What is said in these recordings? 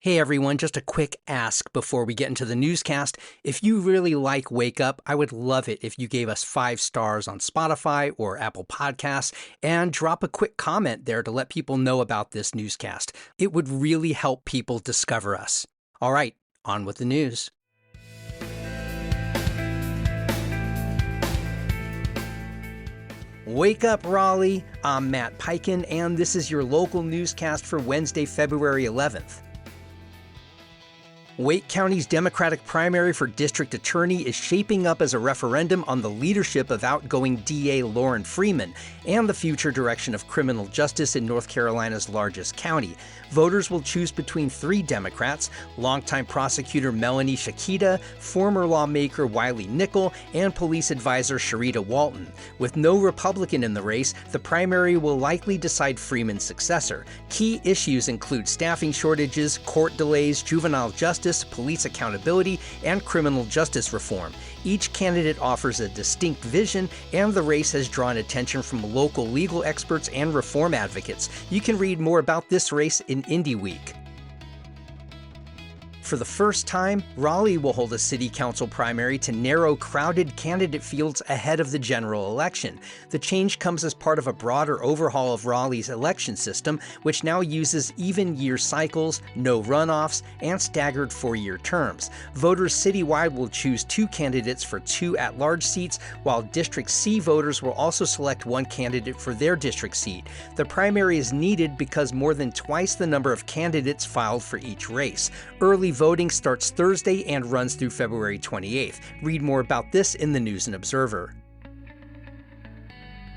Hey everyone, just a quick ask before we get into the newscast. If you really like Wake Up, I would love it if you gave us 5 stars on Spotify or Apple Podcasts and drop a quick comment there to let people know about this newscast. It would really help people discover us. All right, on with the news. Wake up, Raleigh. I'm Matt Peiken, and this is your local newscast for Wednesday, February 11th. Wake County's Democratic primary for district attorney is shaping up as a referendum on the leadership of outgoing DA Lauren Freeman and the future direction of criminal justice in North Carolina's largest county. Voters will choose between 3 Democrats, longtime prosecutor Melanie Shakita, former lawmaker Wiley Nickel, and police advisor Sharita Walton. With no Republican in the race, the primary will likely decide Freeman's successor. Key issues include staffing shortages, court delays, juvenile justice, police accountability, and criminal justice reform. Each candidate offers a distinct vision, and the race has drawn attention from local legal experts and reform advocates. You can read more about this race in Indie Week. For the first time, Raleigh will hold a city council primary to narrow crowded candidate fields ahead of the general election. The change comes as part of a broader overhaul of Raleigh's election system, which now uses even-year cycles, no runoffs, and staggered 4-year terms. Voters citywide will choose 2 candidates for 2 at-large seats, while District C voters will also select 1 candidate for their district seat. The primary is needed because more than twice the number of candidates filed for each race. Early voting starts Thursday and runs through February 28th. Read more about this in the News and Observer.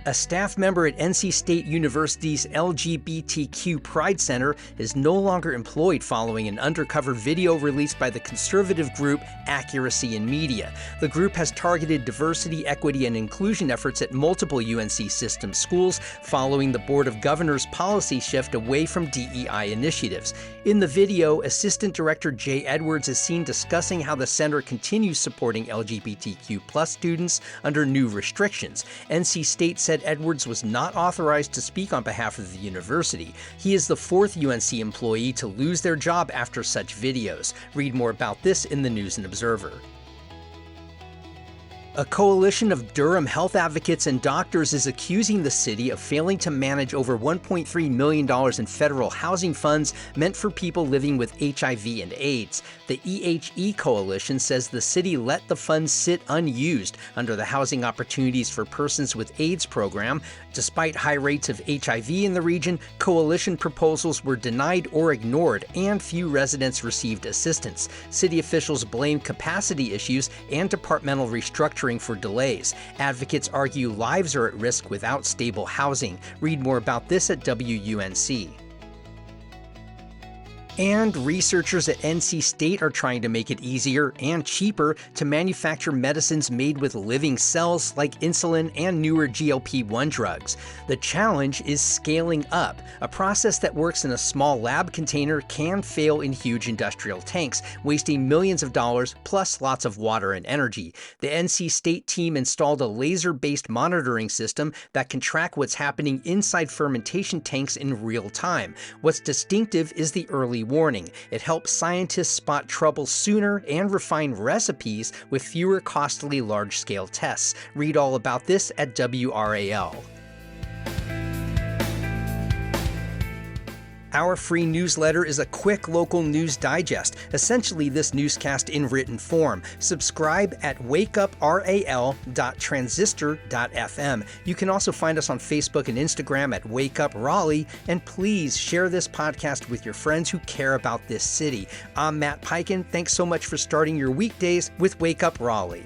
A staff member at NC State University's LGBTQ Pride Center is no longer employed following an undercover video released by the conservative group Accuracy in Media. The group has targeted diversity, equity, and inclusion efforts at multiple UNC system schools following the Board of Governors' policy shift away from DEI initiatives. In the video, Assistant Director Jay Edwards is seen discussing how the center continues supporting LGBTQ+ students under new restrictions. NC State said Edwards was not authorized to speak on behalf of the university. He is the 4th UNC employee to lose their job after such videos. Read more about this in the News and Observer. A coalition of Durham health advocates and doctors is accusing the city of failing to manage over $1.3 million in federal housing funds meant for people living with HIV and AIDS. The EHE coalition says the city let the funds sit unused under the Housing Opportunities for Persons with AIDS program. Despite high rates of HIV in the region, coalition proposals were denied or ignored, and few residents received assistance. City officials blame capacity issues and departmental restructuring for delays. Advocates argue lives are at risk without stable housing. Read more about this at WUNC. And researchers at NC State are trying to make it easier and cheaper to manufacture medicines made with living cells like insulin and newer GLP-1 drugs. The challenge is scaling up. A process that works in a small lab container can fail in huge industrial tanks, wasting millions of dollars plus lots of water and energy. The NC State team installed a laser-based monitoring system that can track what's happening inside fermentation tanks in real time. What's distinctive is the early warning. It helps scientists spot trouble sooner and refine recipes with fewer costly large-scale tests. Read all about this at WRAL. Our free newsletter is a quick local news digest, essentially this newscast in written form. Subscribe at wakeupral.transistor.fm. You can also find us on Facebook and Instagram at Wake Up Raleigh, and please share this podcast with your friends who care about this city. I'm Matt Peiken. Thanks so much for starting your weekdays with Wake Up Raleigh.